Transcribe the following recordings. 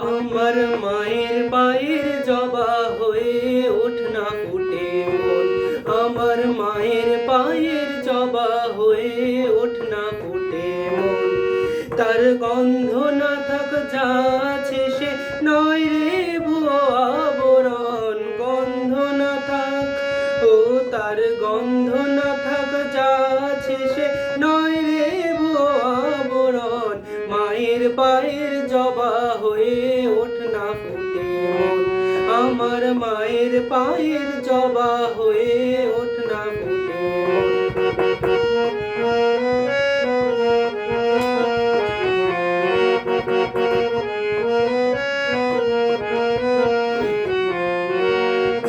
আমার মায়ের পায়ের জবা হয়ে ওঠ না ফুটে মন, আমার মায়ের পায়ের জবা হয়ে ওঠ না ফুটে মন। তার গন্ধ না থাক যা আছে সে নয় রে ভুয়ো আবরণ, গন্ধ না থাক ও তার গন্ধ না থাক যা আছে সে নয় রে ভুয়ো আবরণ। মায়ের পায়ের জবা হয়ে ওঠ না ফুটে মন, আমার মায়ের পায়ের জবা হয়ে ওঠ না ফুটে মন।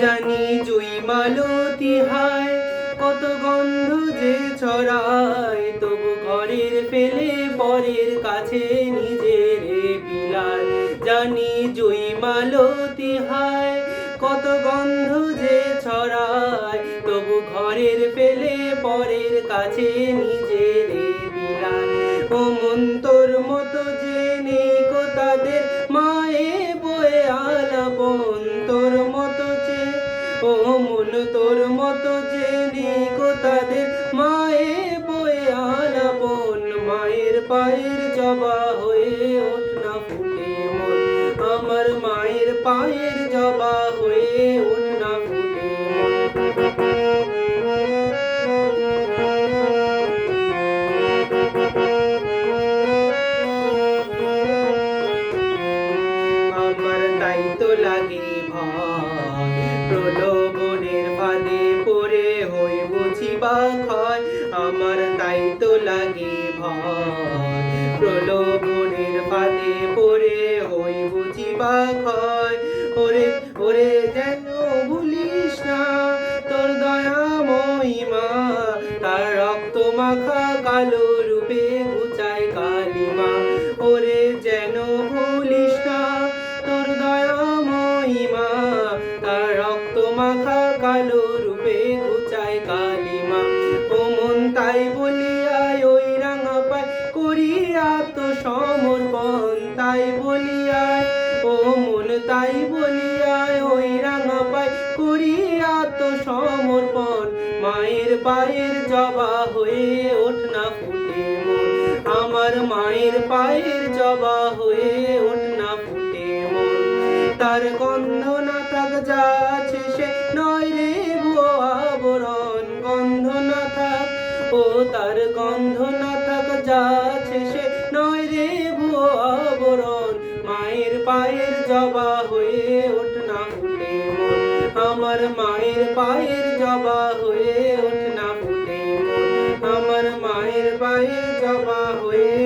জানি জুই মালতী হায় কত গন্ধ যে ছড়ায়, তবু ঘরের ফেলে পরের কাছে নিজের বিলায়। জানি জুই মালতী হায় কত গন্ধ যে ছড়ায়, তবু ঘরের ফেলে পরের কাছে নিজের বিলায়। ও মন তোর মতো যে নেই গো তাদের মায়ে বয়ে আলাপন, তোর মতো যে ও মন তোর মতো যে নেই গো তাদের মায়ে বয়ে আলাপন। মায়ের পায়ের জবা হয়ে ওঠ না ফুটে মন, আমার মায়ের পায়ের জবা হয়ে ওঠ না ফুটে মন। আমার তাই তো লাগে ভয়, প্রলোভনের ফাঁদে পড়ে হই বুঝি বা ক্ষয়। আমার তাই তো লাগে ভয়, প্রলোভনের ফাঁদে পড়ে হই বুঝি বা ক্ষয়। ওরে ওরে যেন ভুলিস না তোর দয়া মহিমা, তার রক্ত মাখা কালো রূপে ঘুচায় কালিমা। ওরে যেন ভুলিস না তোর দয়া মহিমা, তার রক্ত মাখা কালো রূপে ঘুচায় কালিমা। ও মন তাই বলিয়ায় ওই রাঙা পায় করি আত্মসমর্পণ, তাই বলিয়ায় ও মন তাই বলিয়ায় ওই রাঙা পায় করি আত্মসমর্পণ। মায়ের পায়ের জবা হয়ে ওঠ না ফুটে মন, আমার মায়ের পায়ের জবা হয়ে ওঠ না ফুটে মন। তার গন্ধ না থাক যা আছে সে নয় রে ভুয়ো আবরণ, গন্ধ না থাক ও তার গন্ধ না থাক যা আছে সে নয় রে ভুয়ো আবরণ। মায়ের পায়ের জবা হয়ে ওঠ না ফুটে মন, আমার মায়ের পায়ের জবা হয়ে ওঠ না ফুটে মন, আমার মায়ের পায়ের জবা হয়ে